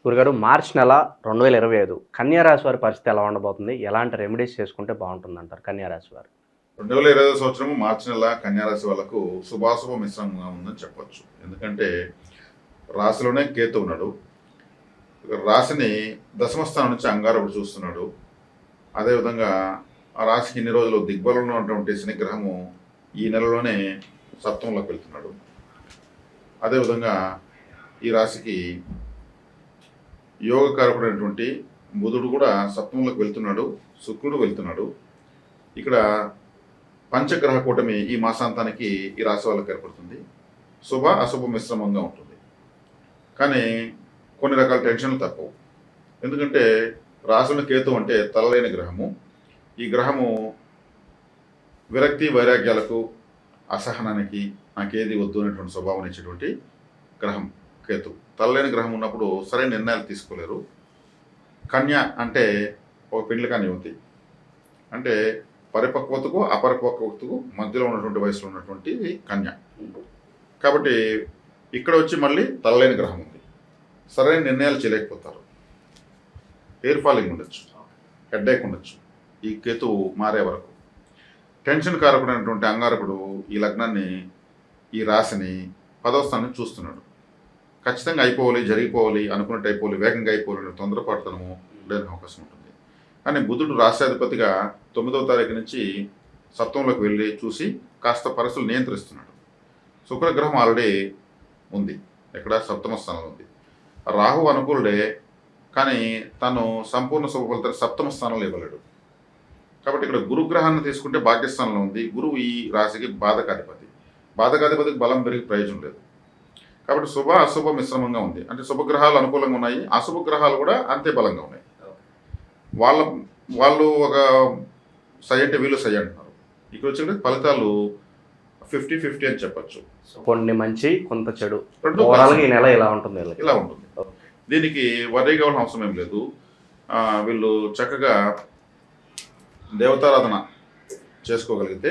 గురుగారు మార్చి నెల 2025 కన్యా రాశి వారి పరిస్థితి ఎలా ఉండబోతుంది? ఎలాంటి రెమెడీస్ చేసుకుంటే బాగుంటుందంటారు కన్యా రాశి వారు? 2025 సంవత్సరం మార్చి నెల కన్యారాశి వాళ్ళకు శుభాశుభ మిశ్రమంగా ఉందని చెప్పొచ్చు. ఎందుకంటే రాశిలోనే కేతు ఉన్నాడు. రాశిని దశమ స్థానం నుంచి అంగారకుడు చూస్తున్నాడు. అదేవిధంగా ఆ రాశికి ఇన్ని రోజులు దిగ్బలంలో ఉన్నటువంటి శనిగ్రహము ఈ నెలలోనే సప్తమంలోకి వెళ్తున్నాడు. అదేవిధంగా ఈ రాశికి యోగకారకుడైనటువంటి బుధుడు కూడా సప్తమంలోకి వెళ్తున్నాడు, శుక్రుడు వెళ్తున్నాడు. ఇక్కడ పంచగ్రహ కూటమి ఈ మాసాంతానికి ఈ రాశి వాళ్ళకి ఏర్పడుతుంది. శుభ అశుభ మిశ్రమంగా ఉంటుంది. కానీ కొన్ని రకాల టెన్షన్లు తప్పవు. ఎందుకంటే రాశిలో కేతు అంటే తలలేని గ్రహము. ఈ గ్రహము విరక్తి వైరాగ్యాలకు, అసహనానికి, నాకేది వద్దు అనేటువంటి స్వభావం ఇచ్చేటువంటి గ్రహం కేతు. తలలేని గ్రహం ఉన్నప్పుడు సరైన నిర్ణయాలు తీసుకోలేరు. కన్య అంటే ఒక పెండ్లి కాని యువతి, అంటే పరిపక్వతకు అపరిపక్వతకు మధ్యలో ఉన్నటువంటి వయసులో ఉన్నటువంటి కన్య. కాబట్టి ఇక్కడ వచ్చి మళ్ళీ తలలేని గ్రహం ఉంది. సరైన నిర్ణయాలు చేయలేకపోతారు. హెయిర్ ఫాలింగ్ ఉండొచ్చు, హెడ్ఏక్ ఉండొచ్చు ఈ కేతు మారే వరకు. టెన్షన్ కారకుడైనటువంటి అంగారకుడు ఈ లగ్నాన్ని, ఈ రాశిని 10వ స్థానం చూస్తున్నాడు. ఖచ్చితంగా అయిపోవాలి, జరిగిపోవాలి, అనుకున్నట్టు అయిపోవాలి, వేగంగా అయిపోవాలి, తొందరపాటుతనము ఉండేందుకు అవకాశం ఉంటుంది. కానీ బుధుడు రాష్ట్రాధిపతిగా 9వ తారీఖు నుంచి సప్తమంలోకి వెళ్ళి చూసి కాస్త పరిస్థితులు నియంత్రిస్తున్నాడు. శుక్రగ్రహం ఆల్రెడీ ఉంది, ఎక్కడ సప్తమ స్థానంలో ఉంది. రాహు అనుకూలుడే, కానీ తను సంపూర్ణ శుభ ఫలితాన్ని సప్తమ స్థానంలో ఇవ్వలేడు. కాబట్టి ఇక్కడ గురుగ్రహాన్ని తీసుకుంటే భాగ్యస్థానంలో ఉంది. గురువు ఈ రాశికి బాధకాధిపతి. బాధకాధిపతికి బలం పెరిగి ప్రయోజనం లేదు. కాబట్టి శుభ అశుభ మిశ్రమంగా ఉంది. అంటే శుభగ్రహాలు అనుకూలంగా ఉన్నాయి, అశుభ గ్రహాలు కూడా అంతే బలంగా ఉన్నాయి. వాళ్ళు ఒక సై అంటే వీళ్ళు సై అంటున్నారు. ఇక్కడ వచ్చే ఫలితాలు 50-50 అని చెప్పచ్చు. కొన్ని మంచి, కొంత చెడు. రెండు ఈ నెల ఇలా ఉంటుంది. ఇలా ఉంటుంది. దీనికి వరి కావాల్సిన అవసరం ఏం లేదు. వీళ్ళు చక్కగా దేవతారాధన చేసుకోగలిగితే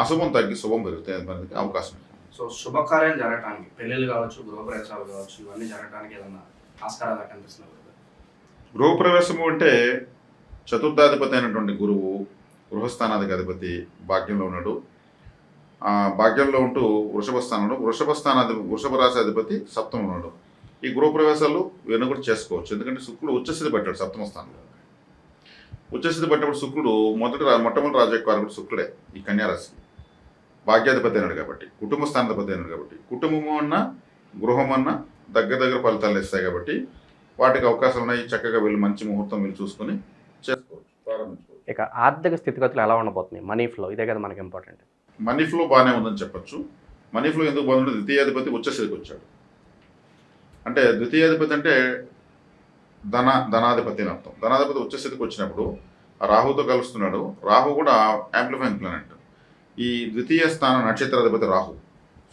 అశుభం తగ్గి శుభం పెరుగుతాయి అవకాశం ఉంది. సో శుభకార్యం జరగటానికి, పెళ్ళిళ్ళు కావచ్చు, గృహప్రవేశాలు కావచ్చు, ఇవన్నీ జరగటానికి ఏదన్నా ఆస్కారాలు కనిపిస్తున్నారు? గృహప్రవేశము అంటే చతుర్థాధిపతి అయినటువంటి గురువు గృహస్థానాధికి అధిపతి భాగ్యంలో ఉన్నాడు. భాగ్యంలో ఉంటూ వృషభ రాశి అధిపతి సప్తమం ఉన్నాడు. ఈ గృహప్రవేశాలు ఇవన్నీ కూడా చేసుకోవచ్చు. ఎందుకంటే శుక్రుడు ఉచ్చస్థితి పట్టాడు సప్తమ స్థానంలో. ఉచ్చస్థితి పట్టినప్పుడు శుక్రుడు మొట్టమొదటి రాజకారకుడు శుక్రుడే ఈ కన్యారాశి. భాగ్యాధిపతి అయినాడు కాబట్టి, కుటుంబ స్థానాధిపతి అయినాడు కాబట్టి, కుటుంబము అన్నా గృహం అన్నా దగ్గర ఫలితాలు ఇస్తాయి. కాబట్టి వాటికి అవకాశాలు ఉన్నాయి. చక్కగా వీళ్ళు మంచి ముహూర్తం వీళ్ళు చూసుకొని చేసుకోవచ్చు, ప్రారంభించుకోవచ్చు. ఇక ఆర్థిక స్థితిగతులు ఎలా ఉండబోతున్నాయి? మనీ ఫ్లో, ఇదే కదా మనకి ఇంపార్టెంట్. మనీ ఫ్లో బాగానే ఉందని చెప్పచ్చు. మనీ ఫ్లో ఎందుకు బాగుంటుంది? ద్వితీయాధిపతి ఉచ్చస్థితికి వచ్చాడు. అంటే ద్వితీయాధిపతి అంటే ధనాధిపతి అని అర్థం. ధనాధిపతి ఉచ్చస్థితికి వచ్చినప్పుడు రాహుతో కలుస్తున్నాడు. రాహు కూడా యాంప్లిఫైయింగ్ ప్లానెట్. ఈ ద్వితీయ స్థానం నక్షత్రాధిపతి రాహు.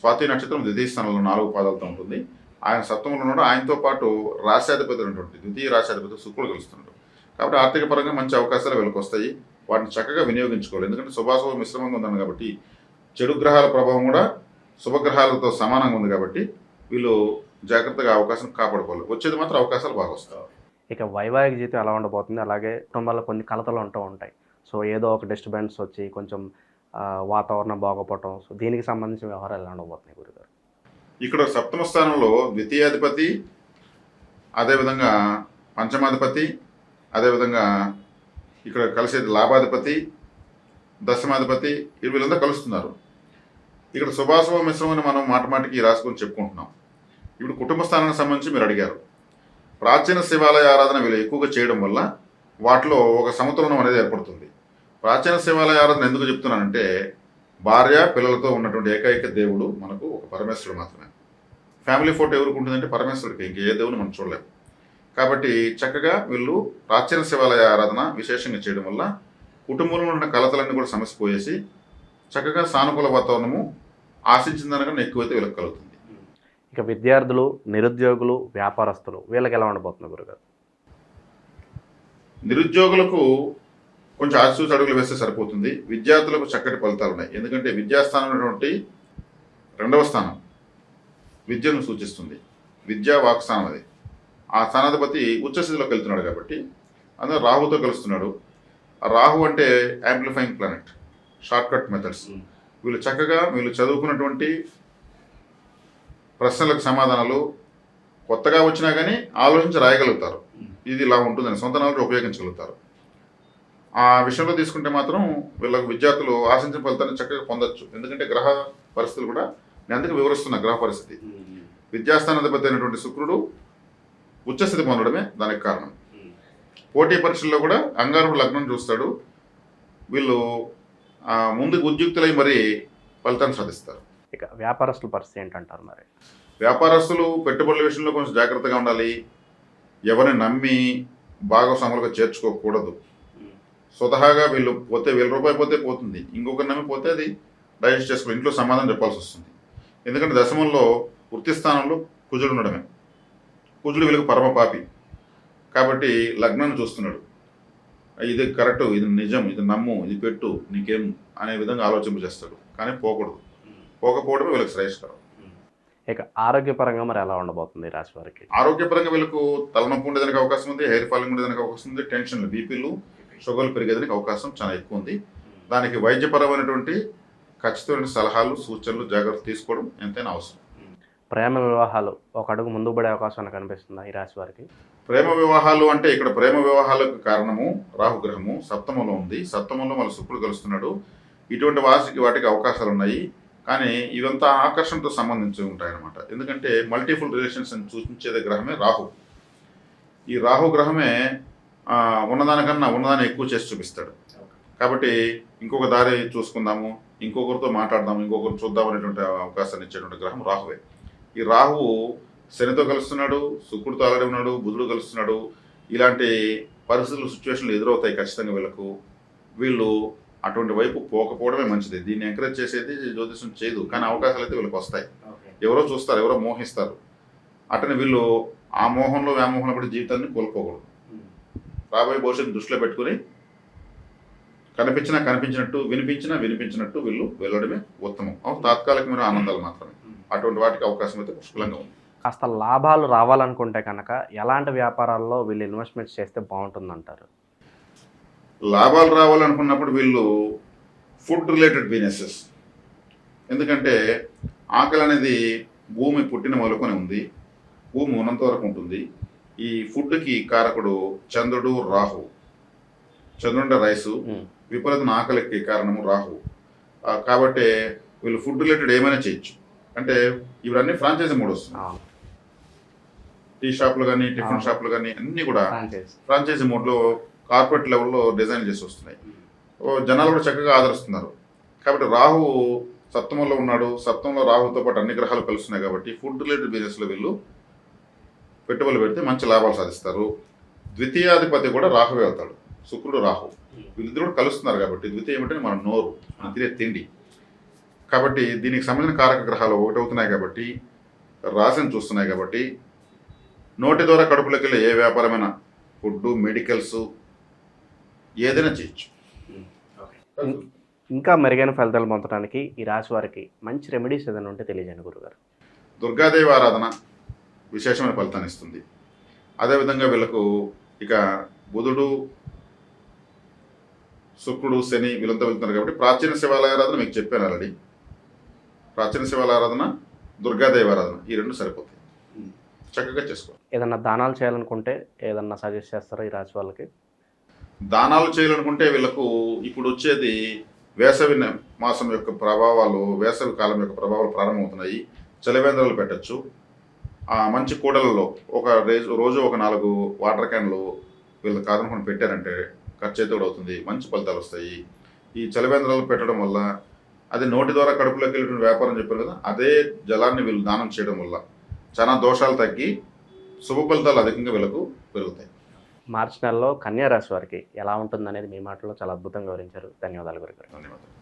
స్వాతి నక్షత్రం ద్వితీయ స్థానంలో 4 పాదాలతో ఉంటుంది. ఆయన సప్తమంలో ఉన్నాడు. ఆయనతో పాటు రాశ్యాధిపతి అయినటువంటి ద్వితీయ రాశ్యాధిపతి శుక్రుడు కలుస్తున్నాడు. కాబట్టి ఆర్థిక పరంగా మంచి అవకాశాలు వీళ్ళకి వస్తాయి. వాటిని చక్కగా వినియోగించుకోవాలి. ఎందుకంటే శుభాశుభ మిశ్రమంగా ఉందన్న కాబట్టి, చెడు గ్రహాల ప్రభావం కూడా శుభగ్రహాలతో సమానంగా ఉంది కాబట్టి వీళ్ళు జాగ్రత్తగా అవకాశం కాపాడుకోవాలి. వచ్చేది మాత్రం అవకాశాలు బాగా వస్తాయి. ఇక వైవాహిక జీవితం ఎలా ఉండబోతుంది? అలాగే కుటుంబాల్లో కొన్ని కలతలు ఉంటాయి. సో ఏదో ఒక డిస్టర్బెన్స్ వచ్చి కొంచెం వాతావరణం బాగోపోవటం, సో దీనికి సంబంధించిన వ్యవహారాలు ఎలా ఉండబోతున్నాయి గురుగారు? ఇక్కడ సప్తమ స్థానంలో ద్వితీయాధిపతి, అదేవిధంగా పంచమాధిపతి, అదేవిధంగా ఇక్కడ కలిసేది లాభాధిపతి, దశమాధిపతి, వీళ్ళందరూ కలుస్తున్నారు. ఇక్కడ శుభాశుభ మిశ్రమని మనం మాటికి ఈ రాశి గురించి చెప్పుకుంటున్నాం. ఇప్పుడు కుటుంబ స్థానానికి సంబంధించి మీరు అడిగారు. ప్రాచీన శివాలయ ఆరాధన వీళ్ళు ఎక్కువగా చేయడం వల్ల వాటిలో ఒక సమతులనం అనేది ఏర్పడుతుంది. ప్రాచీన శివాలయ ఆరాధన ఎందుకు చెప్తున్నానంటే, భార్య పిల్లలతో ఉన్నటువంటి ఏకైక దేవుడు మనకు ఒక పరమేశ్వరుడు మాత్రమే. ఫ్యామిలీ ఫోటో ఎవరికి ఉంటుందంటే పరమేశ్వరుడికి, ఇంకే దేవుని మనం చూడలేము. కాబట్టి చక్కగా వీళ్ళు ప్రాచీన శివాలయ ఆరాధన విశేషంగా చేయడం వల్ల కుటుంబంలో ఉన్న కలతలన్నీ కూడా సమస్య పోయేసి చక్కగా సానుకూల వాతావరణము ఆశించిన దానికన్నా ఎక్కువైతే వీళ్ళకి కలుగుతుంది. ఇక విద్యార్థులు, నిరుద్యోగులు, వ్యాపారస్తులు వీళ్ళకి ఎలా ఉండబోతున్నారు గురుగారు? నిరుద్యోగులకు కొంచెం ఆశూచి అడుగులు వేస్తే సరిపోతుంది. విద్యార్థులకు చక్కటి ఫలితాలు ఉన్నాయి. ఎందుకంటే విద్యాస్థానం అనేటువంటి 2వ స్థానం విద్యను సూచిస్తుంది. విద్యా వాక్స్థానం అది. ఆ స్థానాధిపతి ఉచ్చస్థితిలోకి వెళ్తున్నాడు కాబట్టి అందులో రాహుతో కలుస్తున్నాడు. ఆ రాహు అంటే amplifying planet, short cut methods. వీళ్ళు చదువుకున్నటువంటి ప్రశ్నలకు సమాధానాలు కొత్తగా వచ్చినా కానీ ఆలోచించి రాయగలుగుతారు. ఇది ఇలా ఉంటుందని సొంత నాలుగు ఉపయోగించగలుగుతారు. ఆ విషయంలో తీసుకుంటే మాత్రం వీళ్ళకు విద్యార్థులు ఆశించిన ఫలితాన్ని చక్కగా పొందొచ్చు. ఎందుకంటే గ్రహ పరిస్థితులు కూడా నేను అందుకు వివరిస్తున్నా. గ్రహ పరిస్థితి విద్యాస్థానాధిపతి అయినటువంటి శుక్రుడు ఉచ్చస్థితి పొందడమే దానికి కారణం. పోటీ పరీక్షల్లో కూడా అంగారకుడు లగ్నం చూస్తాడు. వీళ్ళు ముందుకు ఉద్యుక్తులై మరి ఫలితాన్ని సాధిస్తారు. ఇక వ్యాపారస్తుల పరిస్థితి ఏంటంటారు మరి? వ్యాపారస్తులు పెట్టుబడుల విషయంలో కొంచెం జాగ్రత్తగా ఉండాలి. ఎవరిని నమ్మి భాగస్వాములుగా చేర్చుకోకూడదు. స్వతహాగా వీళ్ళు పోతే ₹1000 పోతే పోతుంది, ఇంకొకరు నమ్మి పోతే అది డైజెస్ట్ చేసుకోవాలి. ఇంట్లో సమాధానం చెప్పాల్సి వస్తుంది. ఎందుకంటే దశమంలో వృత్తి స్థానంలో కుజుడు ఉండడమే. కుజుడు వీళ్ళకి పరమ పాపి కాబట్టి లగ్నాన్ని చూస్తున్నాడు. ఇది కరెక్ట్, ఇది నిజం, ఇది నమ్ము, ఇది పెట్టు, నీకేం అనే విధంగా ఆలోచింపజేస్తాడు. కానీ పోకూడదు. పోకపోవడమే వీళ్ళకి శ్రేయస్కరం. ఇక ఆరోగ్యపరంగా మరి ఎలా ఉండబోతుంది ఈ రాశి వారికి? ఆరోగ్యపరంగా వీళ్ళకు తలనొప్పి ఉండేదానికి అవకాశం ఉంది, హెయిర్ ఫాలింగ్ ఉండేదానికి అవకాశం ఉంది, టెన్షన్లు, బీపీలు, షుగర్లు పెరిగేదానికి అవకాశం చాలా ఎక్కువ ఉంది. దానికి వైద్యపరమైనటువంటి ఖచ్చితమైన సలహాలు, సూచనలు, జాగ్రత్తలు తీసుకోవడం ఎంతైనా అవసరం. ప్రేమ వివాహాలు ఒక అడుగు ముందుకు పడే అవకాశం కనిపిస్తుందా ఈ రాశి వారికి? ప్రేమ వివాహాలు అంటే ఇక్కడ ప్రేమ వివాహాలకు కారణము రాహుగ్రహము సప్తమంలో ఉంది. సప్తమంలో మళ్ళీ శుక్రుడు కలుస్తున్నాడు. ఇటువంటి వాటికి అవకాశాలు ఉన్నాయి. కానీ ఇవంతా ఆకర్షణతో సంబంధించి ఉంటాయన్నమాట. ఎందుకంటే మల్టిపుల్ రిలేషన్స్ అని సూచించేదే గ్రహమే రాహు. ఈ రాహు గ్రహమే ఉన్నదాన్ని ఎక్కువ చేసి చూపిస్తాడు. కాబట్టి ఇంకొక దారి చూసుకుందాము, ఇంకొకరితో మాట్లాడదాము, ఇంకొకరిని చూద్దాం అనేటువంటి అవకాశాన్ని ఇచ్చేటువంటి గ్రహం రాహువే. ఈ రాహువు శనితో కలుస్తున్నాడు, శుక్రుడితో ఆల్రెడీ ఉన్నాడు, బుధుడు కలుస్తున్నాడు. ఇలాంటి పరిస్థితులు, సిచ్యువేషన్లు ఎదురవుతాయి ఖచ్చితంగా వీళ్ళకు. వీళ్ళు అటువంటి వైపు పోకపోవడమే మంచిది. దీన్ని ఎంకరేజ్ చేసేది జ్యోతిషం చేయదు, కానీ అవకాశాలు అయితే వీళ్ళకి వస్తాయి. ఎవరో చూస్తారు, ఎవరో మోహిస్తారు. అటని వీళ్ళు ఆ మోహంలో వ్యామోహంలో పడి జీవితాన్ని కోల్పోకూడదు. రాబోయే భవిష్యత్తు దృష్టిలో పెట్టుకుని కనిపించినట్టు వినిపించినట్టు వీళ్ళు వెళ్ళడమే ఉత్తమం. తాత్కాలికమైన ఆనందాలు మాత్రమే. అటువంటి వాటికి అవకాశం అయితే పుష్కలంగా ఉంది. కాస్త లాభాలు రావాలనుకుంటే కనుక ఎలాంటి వ్యాపారాల్లో వీళ్ళు ఇన్వెస్ట్మెంట్స్ చేస్తే బాగుంటుందంటారు? లాభాలు రావాలనుకున్నప్పుడు వీళ్ళు ఫుడ్ రిలేటెడ్ బిజినెసెస్. ఎందుకంటే ఆకలి అనేది భూమి పుట్టిన మొదలుకొని ఉంది, భూమి ఉన్నంత వరకు ఉంటుంది. ఈ ఫుడ్కి కారకుడు చంద్రుడు, రాహు. చంద్రుడు రైసు, విపరీత ఆకలికి కారణము రాహు. కాబట్టి వీళ్ళు ఫుడ్ రిలేటెడ్ ఏమైనా చేయొచ్చు. అంటే ఇవన్నీ ఫ్రాంచైజీ మోడ్ వస్తుంది. టీ షాపులు కానీ, టిఫిన్ షాపులు కానీ అన్నీ కూడా ఫ్రాంచైజీ మోడ్లో కార్పొరేట్ లెవెల్లో డిజైన్ చేసి వస్తున్నాయి. జనాలు కూడా చక్కగా ఆదరిస్తున్నారు. కాబట్టి రాహు సప్తమంలో ఉన్నాడు. సప్తమంలో రాహుతో పాటు అన్ని గ్రహాలు కలుస్తున్నాయి కాబట్టి ఫుడ్ రిలేటెడ్ బిజినెస్లో వీళ్ళు పెట్టుబడులు పెడితే మంచి లాభాలు సాధిస్తారు. ద్వితీయాధిపతి కూడా రాహువే అవుతాడు, శుక్రుడు రాహు. వీళ్ళిద్దరు కూడా కలుస్తున్నారు కాబట్టి ద్వితీయ ఏమిటంటే మన నోరు, మన తినే తిండి. కాబట్టి దీనికి సంబంధించిన కారక గ్రహాలు ఒకటి అవుతున్నాయి కాబట్టి, రాశిని చూస్తున్నాయి కాబట్టి నోటి ద్వారా కడుపులోకి వెళ్ళే ఏ వ్యాపారమైనా, ఫుడ్, మెడికల్స్ ఏదైనా చేయొచ్చు. ఇంకా మెరుగైన ఫలితాలు పొందడానికి ఈ రాశి వారికి మంచి రెమెడీస్ ఏదైనా ఉంటే తెలియజేయండి గురుగారు. దుర్గాదేవి ఆరాధన విశేషమైన ఫలితాన్ని ఇస్తుంది. అదేవిధంగా వీళ్ళకు ఇక బుధుడు, శుక్రుడు, శని వీళ్ళంతా వెళ్తున్నారు కాబట్టి ప్రాచీన శివాలయ ఆరాధన మీకు చెప్పాను ఆల్రెడీ. ప్రాచీన శివాలయ ఆరాధన, దుర్గాదేవి ఆరాధన, ఈ రెండు సరిపోతాయి. చక్కగా చేసుకోవాలి. ఏదన్నా దానాలు చేయాలనుకుంటే ఏదన్నా సజెస్ట్ చేస్తారా ఈ రాశి వాళ్ళకి? దానాలు చేయాలనుకుంటే వీళ్ళకు ఇప్పుడు వచ్చేది వేసవి మాసం యొక్క ప్రభావాలు, వేసవి కాలం యొక్క ప్రభావాలు ప్రారంభమవుతున్నాయి. చలివేంద్రాలు పెట్టచ్చు. మంచి కూడలలో రోజు ఒక 4 వాటర్ క్యాన్లు వీళ్ళు కాదనుకొని పెట్టారంటే ఖర్చు అయితే కూడా అవుతుంది, మంచి ఫలితాలు వస్తాయి. ఈ చలివేంద్రాలు పెట్టడం వల్ల అది నోటి ద్వారా కడుపులోకి వెళ్ళిన వ్యాపారం చెప్పారు కదా, అదే జలాన్ని వీళ్ళు దానం చేయడం వల్ల చాలా దోషాలు తగ్గి శుభ ఫలితాలు అధికంగా వీళ్ళకు పెరుగుతాయి. మార్చి నెలలో కన్యా రాశి వారికి ఎలా ఉంటుందనేది మీ మాటలో చాలా అద్భుతంగా వివరించారు. ధన్యవాదాలు గురుగారు. ధన్యవాదాలు.